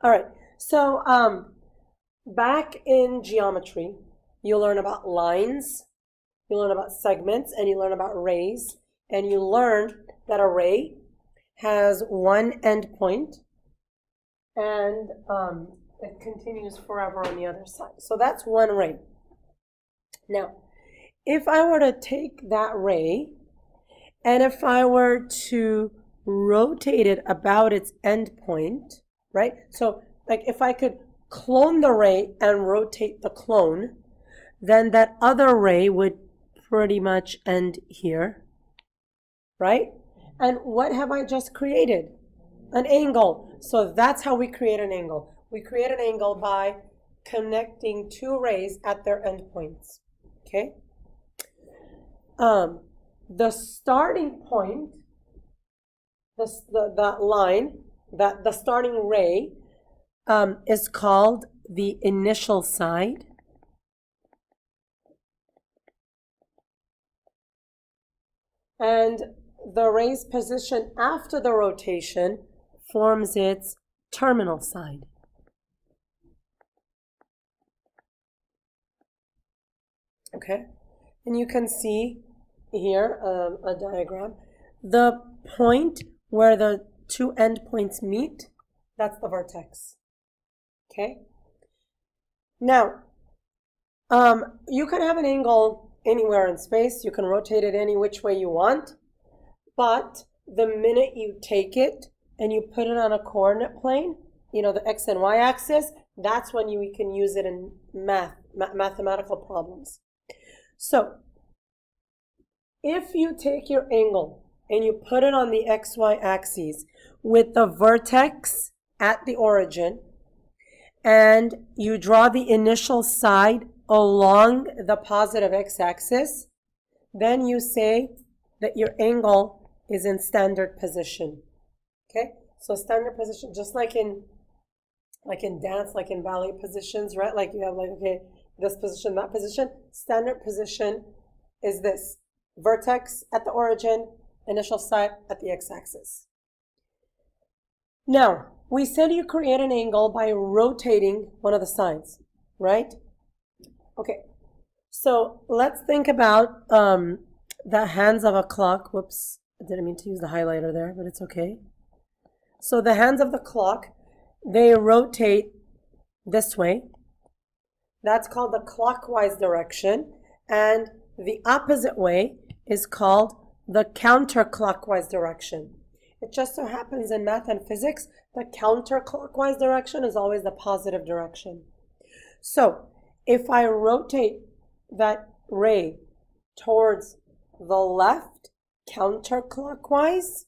All right. So back in geometry, you learn about lines, you learn about segments, and you learn about rays. And you learned that a ray has one endpoint and it continues forever on the other side. So that's one ray. Now, if I were to take that ray and if I were to rotate it about its endpoint, right? So like if I could clone the ray and rotate the clone, then that other ray would pretty much end here, right? And what have I just created? An angle. So that's how we create an angle. We create an angle by connecting two rays at their endpoints, okay? The starting point, that line, the starting ray is called the initial side. And the ray's position after the rotation forms its terminal side. Okay, and you can see here a diagram. The point where the two endpoints meet, that's the vertex. Okay, now you can have an angle anywhere in space. You can rotate it any which way you want, but the minute you take it and you put it on a coordinate plane, you know, the x and y axis, that's when we can use it in mathematical problems. So if you take your angle and you put it on the xy axis with the vertex at the origin, and you draw the initial side along the positive x-axis, then you say that your angle is in standard position. Okay, so standard position, just like in dance, like in ballet positions, right? Like you have like, okay, this position, that position. Standard position is this: vertex at the origin, initial side at the x-axis. Now, we said you create an angle by rotating one of the sides, right? Okay, so let's think about the hands of a clock. Whoops, I didn't mean to use the highlighter there, but it's okay. So the hands of the clock, they rotate this way. That's called the clockwise direction. And the opposite way is called the counterclockwise direction. It just so happens in math and physics, the counterclockwise direction is always the positive direction. So if I rotate that ray towards the left, counterclockwise,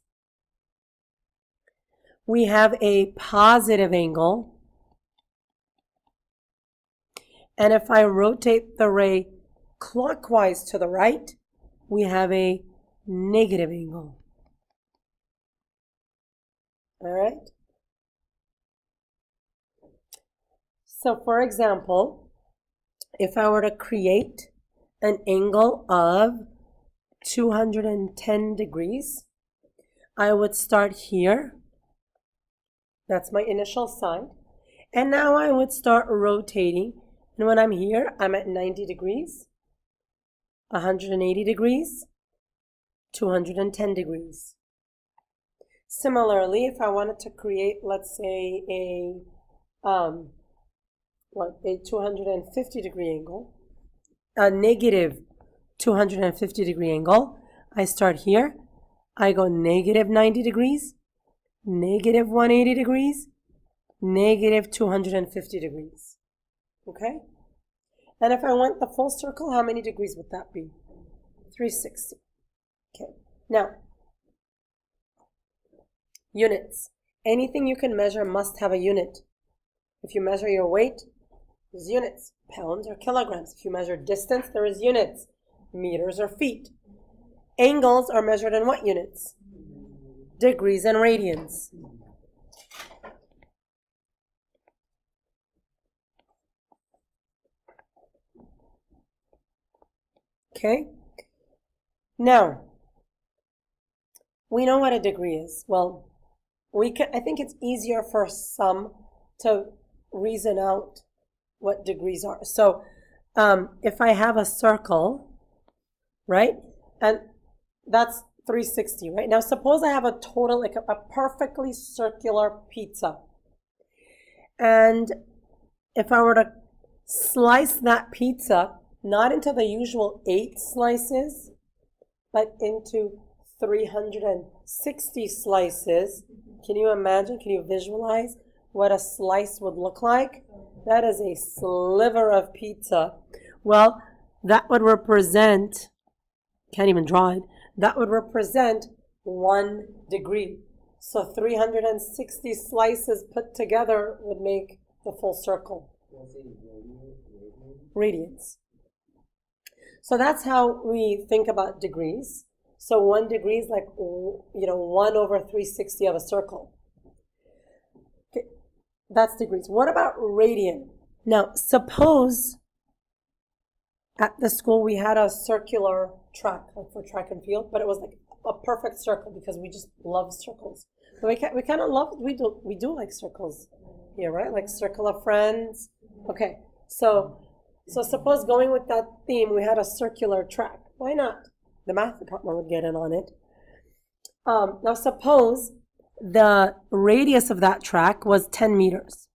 we have a positive angle. And if I rotate the ray clockwise to the right, we have a negative angle. All right? So for example, if I were to create an angle of 210 degrees, I would start here. That's my initial side. And now I would start rotating. And when I'm here, I'm at 90 degrees, 180 degrees, 210 degrees. Similarly, if I wanted to create, let's say, a 250 degree angle, a negative 250 degree angle, I start here, I go negative 90 degrees, negative 180 degrees, negative 250 degrees. Okay? And if I want the full circle, how many degrees would that be? 360. Okay. Now, units. Anything you can measure must have a unit. If you measure your weight, there's units. Pounds or kilograms. If you measure distance, there is units. Meters or feet. Angles are measured in what units? Degrees and radians. Okay? Now, we know what a degree is. Well, I think it's easier for some to reason out what degrees are. So if I have a circle, right, and that's 360, right? Now suppose I have a total, like a perfectly circular pizza. And if I were to slice that pizza, not into the usual 8 slices, but into 360 slices, can you imagine, can you visualize what a slice would look like? That is a sliver of pizza. Well, that would represent, can't even draw it, that would represent 1 degree. So 360 slices put together would make the full circle. Radians. So that's how we think about degrees. So 1 degree is like, 1 over 360 of a circle. Okay, that's degrees. What about radian? Now, suppose at the school we had a circular track, like for track and field, but it was like a perfect circle because we just love circles. But we kind of love, we do like circles here, right? Like circle of friends. Okay, so suppose going with that theme, we had a circular track. Why not? The math department would get in on it. Now suppose the radius of that track was 10 meters.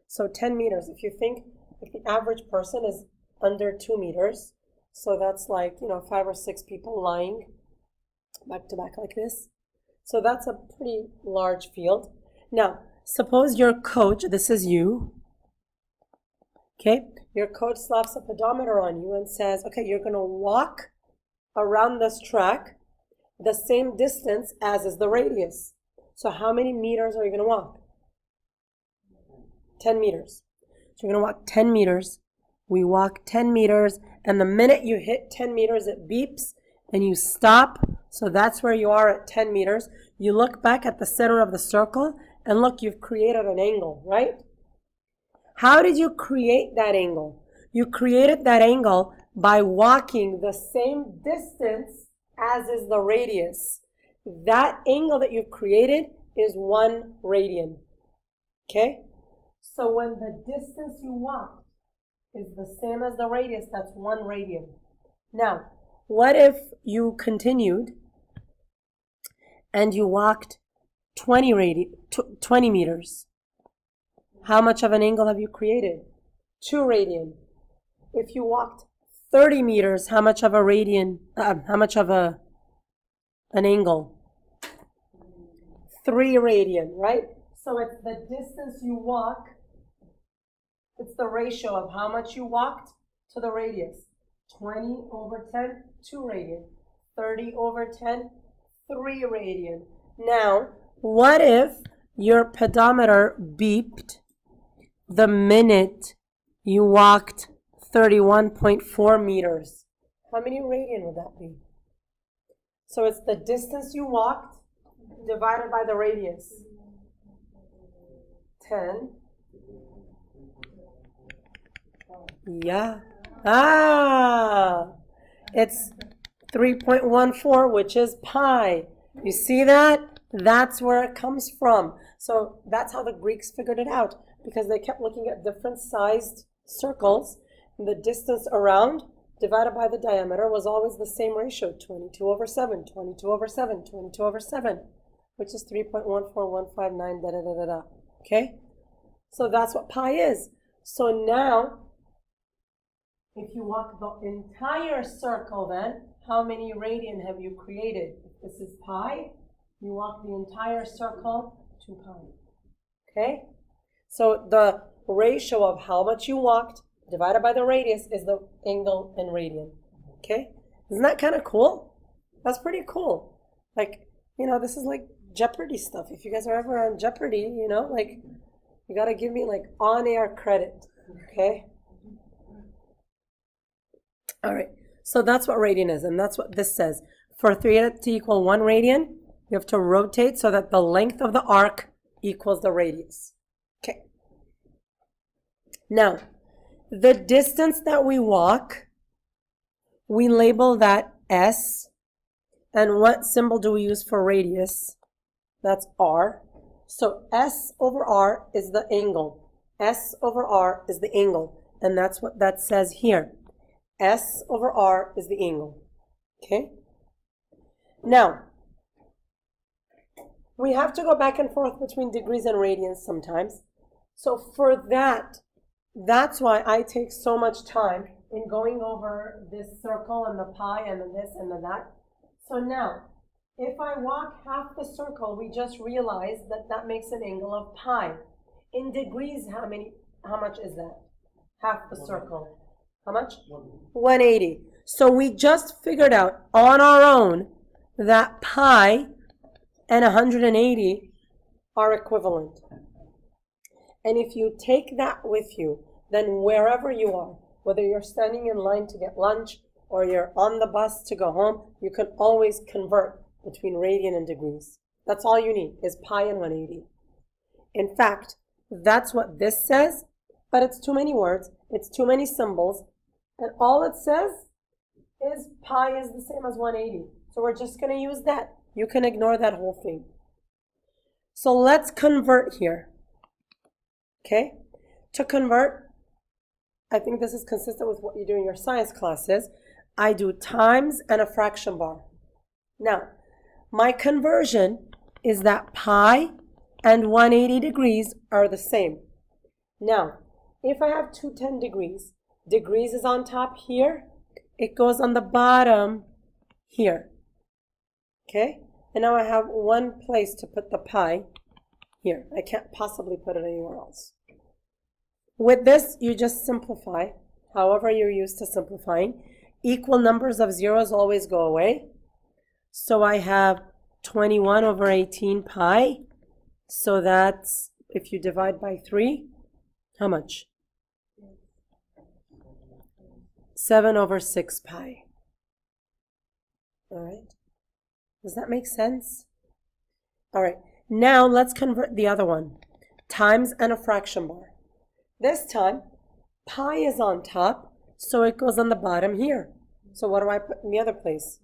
So 10 meters, if you think if the average person is under 2 meters, so that's like, 5 or 6 people lying back to back like this. So that's a pretty large field. Now, suppose your coach, this is you, okay? Your coach slaps a pedometer on you and says, okay, you're going to walk around this track the same distance as is the radius. So how many meters are you going to walk? 10 meters. So you're going to walk 10 meters. We walk 10 meters, and the minute you hit 10 meters, it beeps, and you stop. So that's where you are at 10 meters. You look back at the center of the circle, and look, you've created an angle, right? How did you create that angle? You created that angle by walking the same distance as is the radius. That angle that you've created is 1 radian. Okay? So when the distance you walked is the same as the radius, that's 1 radian. Now, what if you continued and you walked 20 meters? How much of an angle have you created? 2 radian. If you walked 30 meters, how much of an angle? 3 radian, right? So it's the distance you walk, it's the ratio of how much you walked to the radius. 20 over 10, 2 radian. 30 over 10, 3 radian. Now, what if your pedometer beeped the minute you walked 31.4 meters? How many radian would that be? So it's the distance you walked divided by the radius. 10. Yeah. It's 3.14, which is pi. You see that? That's where it comes from. So that's how the Greeks figured it out, because they kept looking at different sized circles, and the distance around divided by the diameter was always the same ratio, 22 over 7, 22 over 7, 22 over 7, which is 3.14159, da-da-da-da-da. Okay? So that's what pi is. So now, if you walk the entire circle then, how many radian have you created? If this is pi, you walk the entire circle 2 pi. Okay? So the ratio of how much you walked divided by the radius is the angle in radian. Okay? Isn't that kind of cool? That's pretty cool. Like, this is like Jeopardy stuff. If you guys are ever on Jeopardy, you got to give me like on-air credit. Okay? All right. So that's what radian is, and that's what this says. For 3 to equal 1 radian, you have to rotate so that the length of the arc equals the radius. Okay. Now, the distance that we walk, we label that S. And what symbol do we use for radius? That's R. So S over R is the angle. S over R is the angle, and that's what that says here. S over R is the angle. Okay? Now, we have to go back and forth between degrees and radians sometimes. So for that's why I take so much time in going over this circle and the pi and the this and the that. So now, if I walk half the circle, we just realized that that makes an angle of pi. In degrees, how much is that? Half the circle. How much? 180. So we just figured out on our own that pi and 180 are equivalent. And if you take that with you, then wherever you are, whether you're standing in line to get lunch or you're on the bus to go home, you can always convert between radian and degrees. That's all you need is pi and 180. In fact, that's what this says, but it's too many words, it's too many symbols, and all it says is pi is the same as 180. So we're just going to use that. You can ignore that whole thing. So let's convert here. Okay? To convert, I think this is consistent with what you do in your science classes. I do times and a fraction bar. Now, my conversion is that pi and 180 degrees are the same. Now, if I have 210 degrees, degrees is on top here, it goes on the bottom here. Okay? And now I have one place to put the pi here. I can't possibly put it anywhere else. With this, you just simplify, however you're used to simplifying. Equal numbers of zeros always go away. So I have 21 over 18 pi. So that's, if you divide by 3, how much? 7 over 6 pi. All right. Does that make sense? All right. Now let's convert the other one. Times and a fraction bar. This time, pi is on top, so it goes on the bottom here. So what do I put in the other place?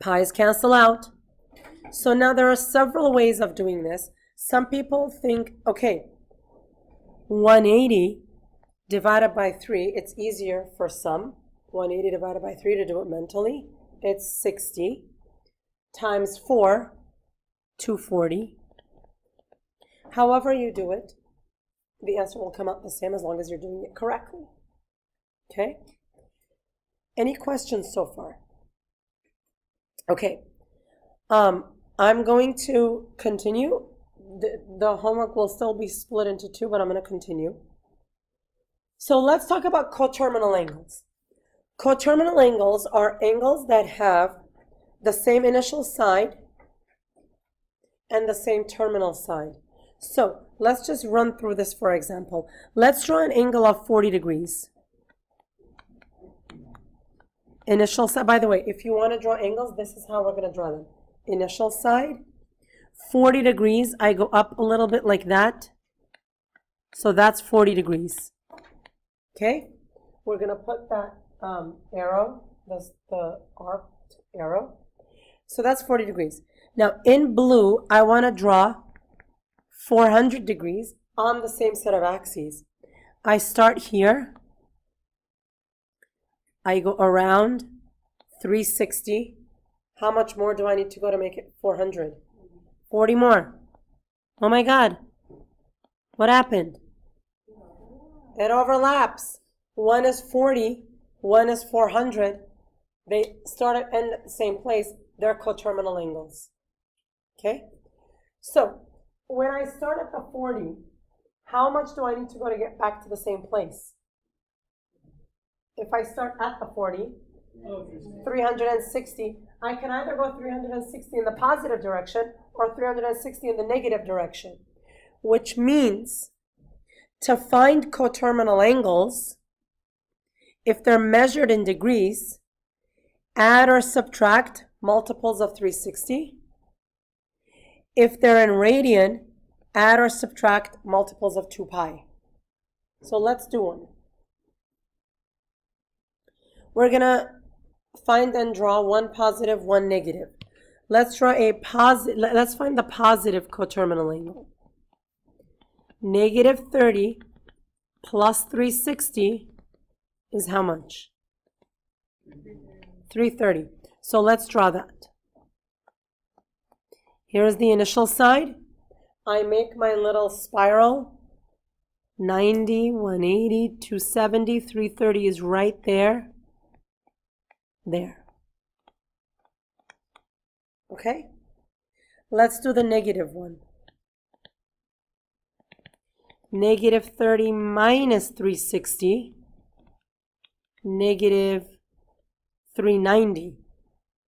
Pi's cancel out. So now there are several ways of doing this. Some people think, okay, 180 divided by 3, it's easier for some. 180 divided by 3 to do it mentally. It's 60 times 4, 240. However you do it, the answer will come out the same as long as you're doing it correctly. Okay? Any questions so far? Okay. I'm going to continue. The homework will still be split into 2, but I'm going to continue. So let's talk about coterminal angles. Coterminal angles are angles that have the same initial side and the same terminal side. So let's just run through this for example. Let's draw an angle of 40 degrees. Initial side, by the way, if you want to draw angles, this is how we're going to draw them. Initial side, 40 degrees, I go up a little bit like that. So that's 40 degrees. Okay? We're going to put that arrow, the arced arrow. So that's 40 degrees. Now in blue, I want to draw 400 degrees on the same set of axes. I start here. I go around 360. How much more do I need to go to make it 400? 40 more. Oh my God. What happened? It overlaps. One is 40, one is 400. They start and end at the same place. They're coterminal angles. Okay? So, when I start at the 40, how much do I need to go to get back to the same place? If I start at the 40, 360, I can either go 360 in the positive direction or 360 in the negative direction, which means to find coterminal angles, if they're measured in degrees, add or subtract multiples of 360. If they're in radian, add or subtract multiples of 2 pi. So let's do one. We're going to find and draw one positive, one negative. Let's draw a positive, let's find the positive coterminal angle. Negative 30 plus 360 is how much? 330. So let's draw that. Here is the initial side. I make my little spiral. 90, 180, 270, 330 is right there. There. Okay? Let's do the negative one. Negative 30 minus 360, negative 390.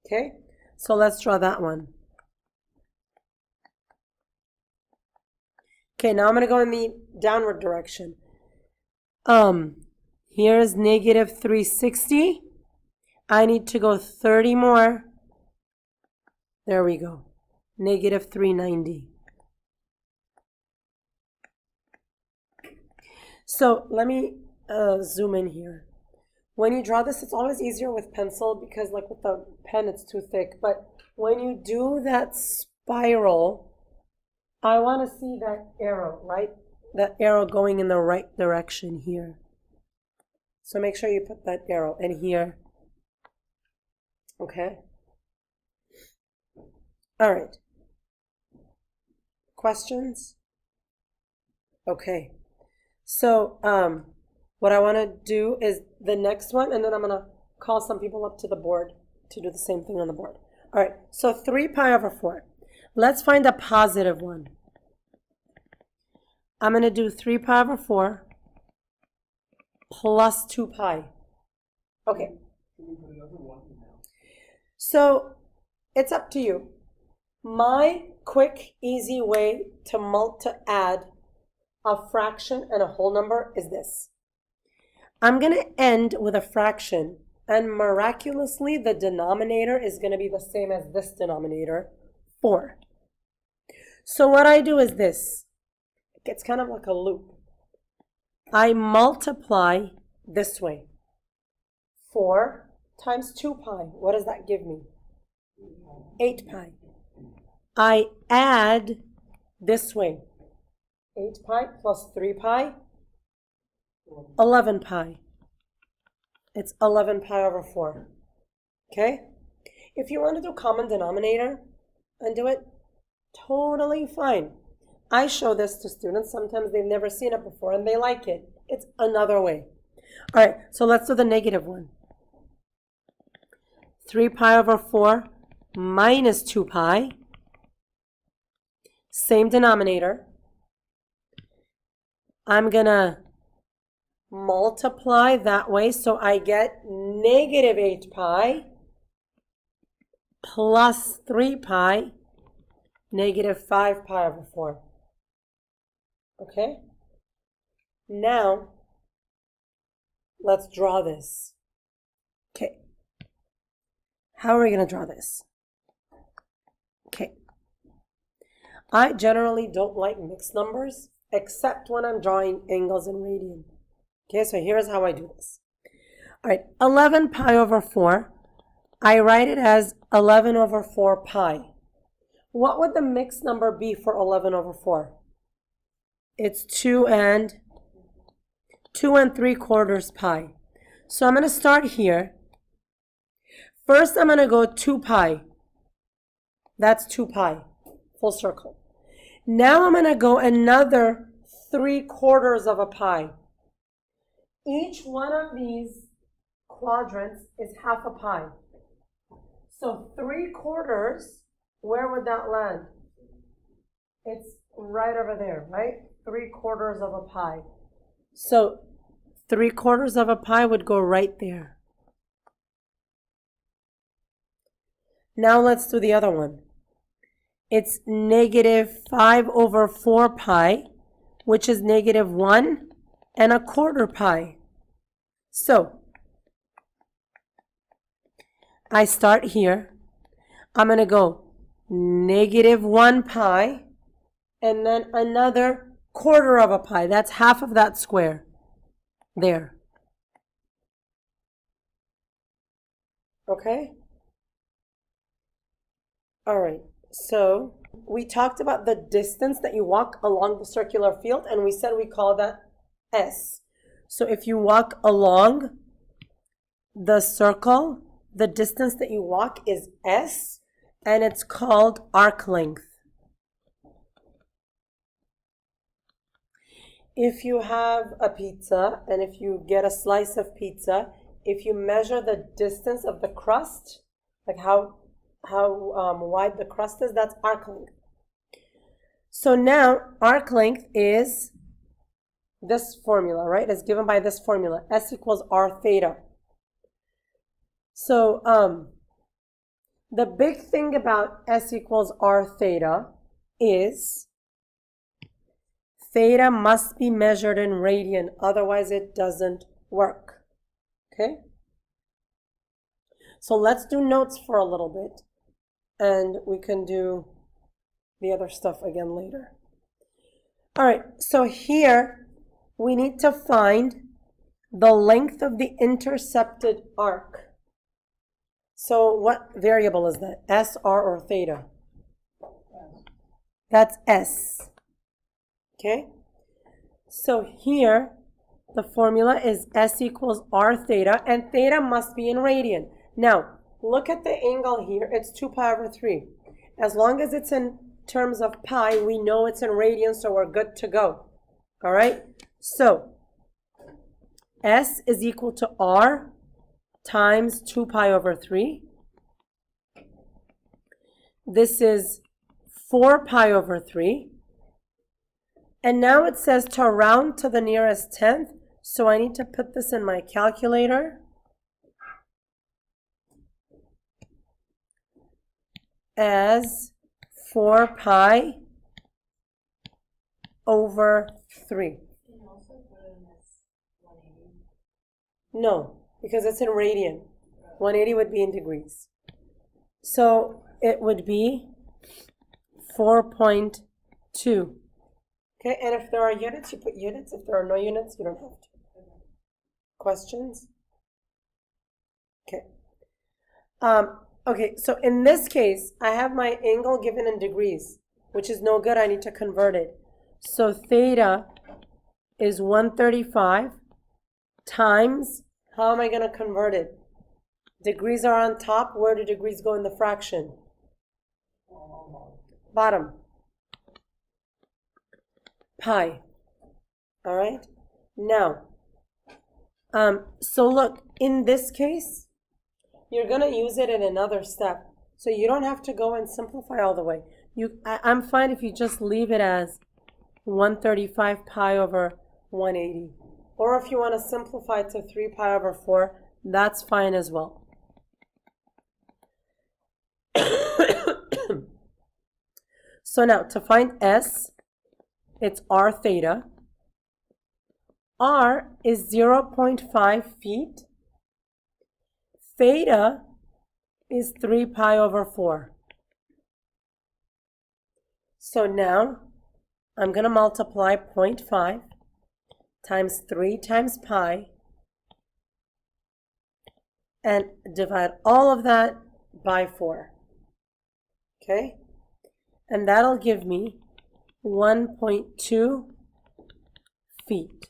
Okay? So let's draw that one. Okay, now I'm going to go in the downward direction. Here's negative 360. I need to go 30 more. There we go. Negative 390. So let me zoom in here. When you draw this, it's always easier with pencil because like with the pen, it's too thick. But when you do that spiral, I want to see that arrow, right? That arrow going in the right direction here. So make sure you put that arrow in here. Okay? All right. Questions? Okay. So what I want to do is the next one, and then I'm going to call some people up to the board to do the same thing on the board. All right. So 3 pi over 4. Let's find a positive one. I'm going to do 3 pi over 4 plus 2 pi. Okay. So it's up to you. My quick, easy way to add a fraction and a whole number is this. I'm going to end with a fraction, and miraculously the denominator is going to be the same as this denominator, 4. So what I do is this. It's kind of like a loop. I multiply this way. 4 times 2 pi. What does that give me? 8 pi. I add this way. 8 pi plus 3 pi, 11 pi. It's 11 pi over 4. Okay? If you want to do common denominator and do it, totally fine. I show this to students. Sometimes they've never seen it before and they like it. It's another way. All right, so let's do the negative one. 3 pi over 4 minus 2 pi. Same denominator. I'm going to multiply that way, so I get negative 8 pi plus 3 pi, negative 5 pi over 4. Okay? Now, let's draw this. Okay. How are we going to draw this? Okay. I generally don't like mixed numbers, except when I'm drawing angles in radian. Okay, so here's how I do this. All right, 11 pi over 4, I write it as 11 over 4 pi. What would the mixed number be for 11 over 4? It's 2 and 3/4 pi. So I'm going to start here. First, I'm going to go 2 pi. That's 2 pi, full circle. Now I'm going to go another 3/4 of a pi. Each one of these quadrants is half a pi. So 3/4, where would that land? It's right over there, right? 3/4 of a pi. So 3/4 of a pi would go right there. Now let's do the other one. It's negative 5 over 4 pi, which is negative 1 1/4 pi. So I start here. I'm going to go negative 1 pi and then another 1/4 of a pi. That's half of that square. There. Okay? All right, so we talked about the distance that you walk along the circular field, and we said we call that S. So if you walk along the circle, the distance that you walk is S, and it's called arc length. If you have a pizza, and if you get a slice of pizza, if you measure the distance of the crust, like how wide the crust is, that's arc length. So now arc length is this formula, right? It's given by this formula, S equals R theta. So the big thing about S equals R theta is theta must be measured in radian, otherwise it doesn't work. Okay? So let's do notes for a little bit, and we can do the other stuff again later. All right, so here we need to find the length of the intercepted arc. So what variable is that? S, R, or theta? That's S. Okay? So here the formula is S equals R theta, and theta must be in radian. Now, look at the angle here. It's 2 pi over 3. As long as it's in terms of pi, we know it's in radians, so we're good to go. All right? So, S is equal to R times 2 pi over 3. This is 4 pi over 3. And now it says to round to the nearest tenth, so I need to put this in my calculator. As 4 pi over 3. No, because it's in radian. 180 would be in degrees. So it would be 4.2. Okay, and if there are units, you put units. If there are no units, you don't have to. Questions? Okay. Okay, so in this case, I have my angle given in degrees, which is no good. I need to convert it. So theta is 135 times, how am I going to convert it? Degrees are on top. Where do degrees go in the fraction? Bottom. Pi. All right? Now, so look, in this case, you're going to use it in another step. So you don't have to go and simplify all the way. I'm fine if you just leave it as 135 pi over 180. Or if you want to simplify to 3 pi over 4, that's fine as well. So now, to find S, it's R theta. R is 0.5 feet. Theta is 3 pi over 4. So now, I'm going to multiply 0.5 times 3 times pi and divide all of that by 4. Okay? And that'll give me 1.2 feet.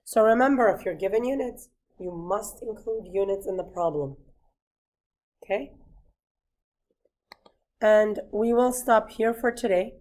So remember, if you're given units, you must include units in the problem. Okay? And we will stop here for today.